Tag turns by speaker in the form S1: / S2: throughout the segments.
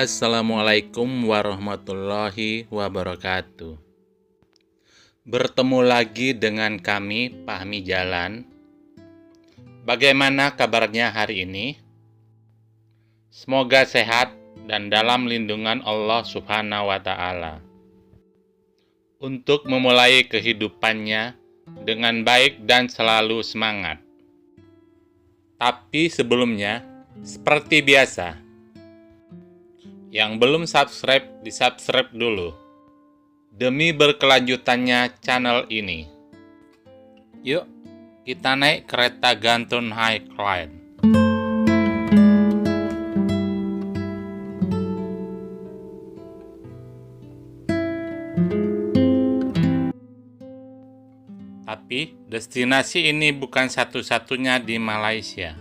S1: Assalamualaikum warahmatullahi wabarakatuh. Bertemu lagi dengan kami, Pahmi Jalan. Bagaimana kabarnya hari ini? Semoga sehat dan dalam lindungan Allah Subhanahu wa Ta'ala. Untuk memulai kehidupannya dengan baik dan selalu semangat. Tapi sebelumnya, seperti biasa, yang belum subscribe, di-subscribe dulu. Demi berkelanjutannya channel ini. Yuk, kita naik kereta gantung High Line. Tapi, destinasi ini bukan satu-satunya di Malaysia.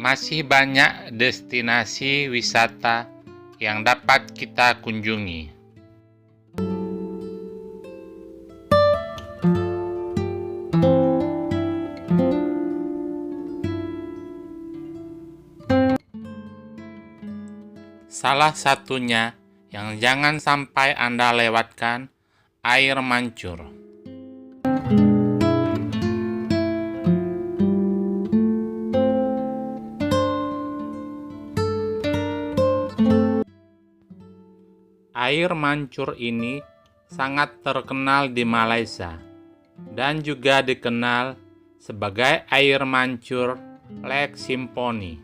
S1: Masih banyak destinasi wisata yang dapat kita kunjungi. Salah satunya yang jangan sampai Anda lewatkan, air mancur. Air mancur ini sangat terkenal di Malaysia dan juga dikenal sebagai air mancur Lake Symphony.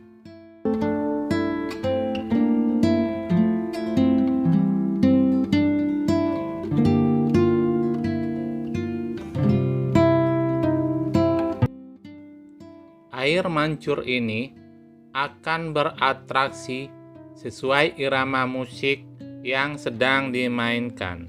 S1: Air mancur ini akan beratraksi sesuai irama musik yang sedang dimainkan.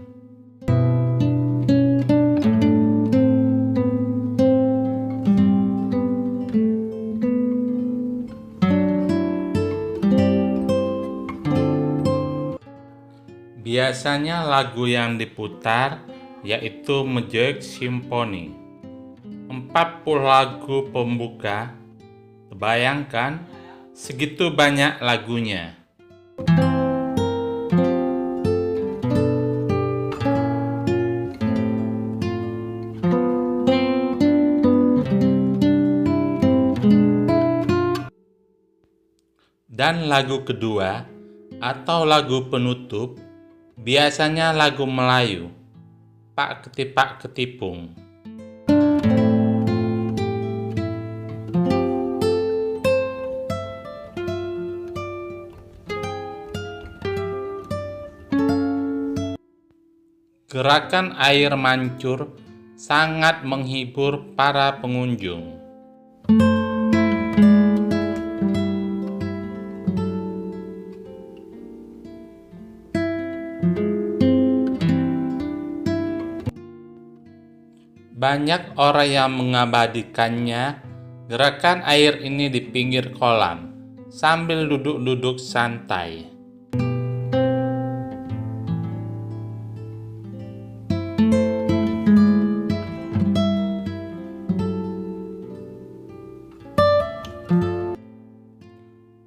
S1: Biasanya lagu yang diputar yaitu Magic Symphony. 40 lagu pembuka. Bayangkan segitu banyak lagunya. Dan lagu kedua atau lagu penutup biasanya lagu Melayu, Pak Ketipak Ketipung. Gerakan air mancur sangat menghibur para pengunjung. Banyak orang yang mengabadikannya gerakan air ini di pinggir kolam sambil duduk-duduk santai.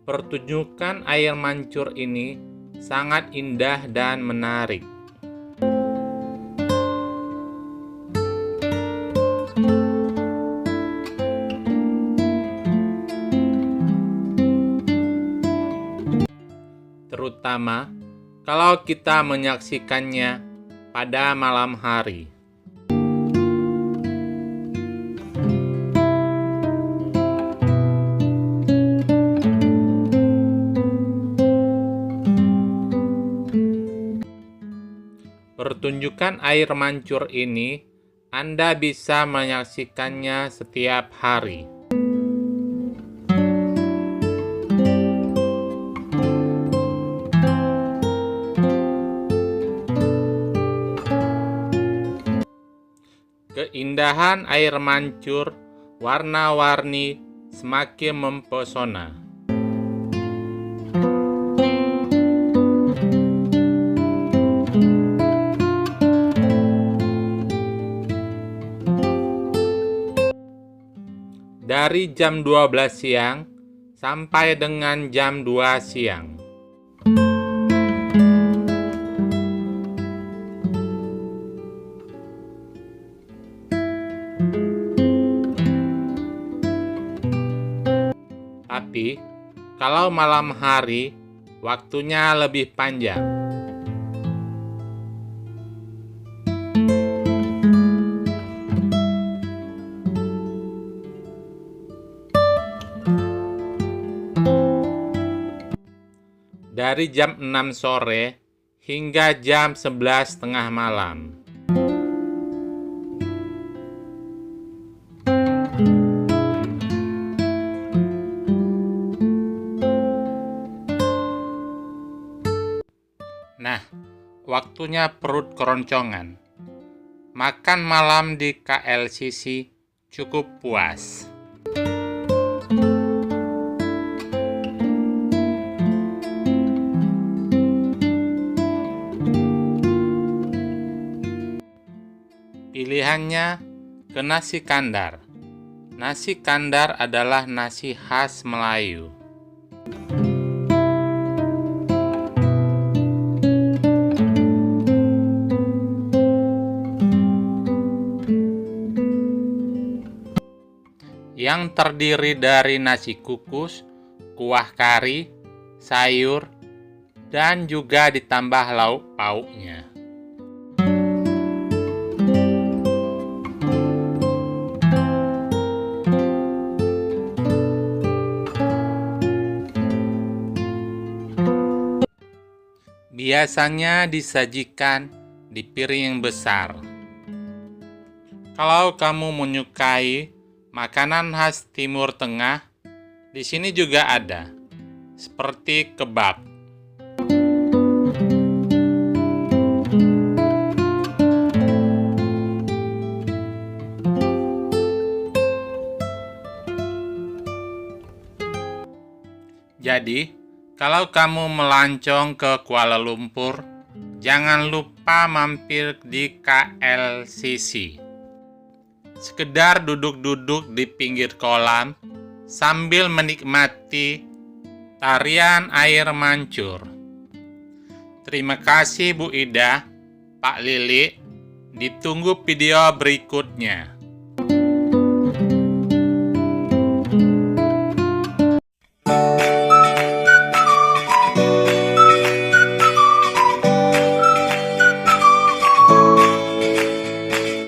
S1: Pertunjukan air mancur ini sangat indah dan menarik. Terutama kalau kita menyaksikannya pada malam hari. Pertunjukan air mancur ini Anda bisa menyaksikannya setiap hari. Keindahan air mancur warna-warni semakin mempesona. dari jam 12 siang sampai dengan jam 2 siang. Tapi, kalau malam hari, waktunya lebih panjang. Dari jam 6 sore hingga jam 11 tengah malam. Nah, waktunya perut keroncongan. Makan malam di KLCC cukup puas. Pilihannya ke nasi kandar. Nasi kandar adalah nasi khas Melayu. Yang terdiri dari nasi kukus, kuah kari, sayur, dan juga ditambah lauk pauknya. Biasanya disajikan di piring yang besar. Kalau kamu menyukai makanan khas Timur Tengah, di sini juga ada, seperti kebab. Jadi, kalau kamu melancong ke Kuala Lumpur, jangan lupa mampir di KLCC. Sekedar duduk-duduk di pinggir kolam sambil menikmati tarian air mancur. Terima kasih Bu Ida, Pak Lili. Ditunggu video berikutnya.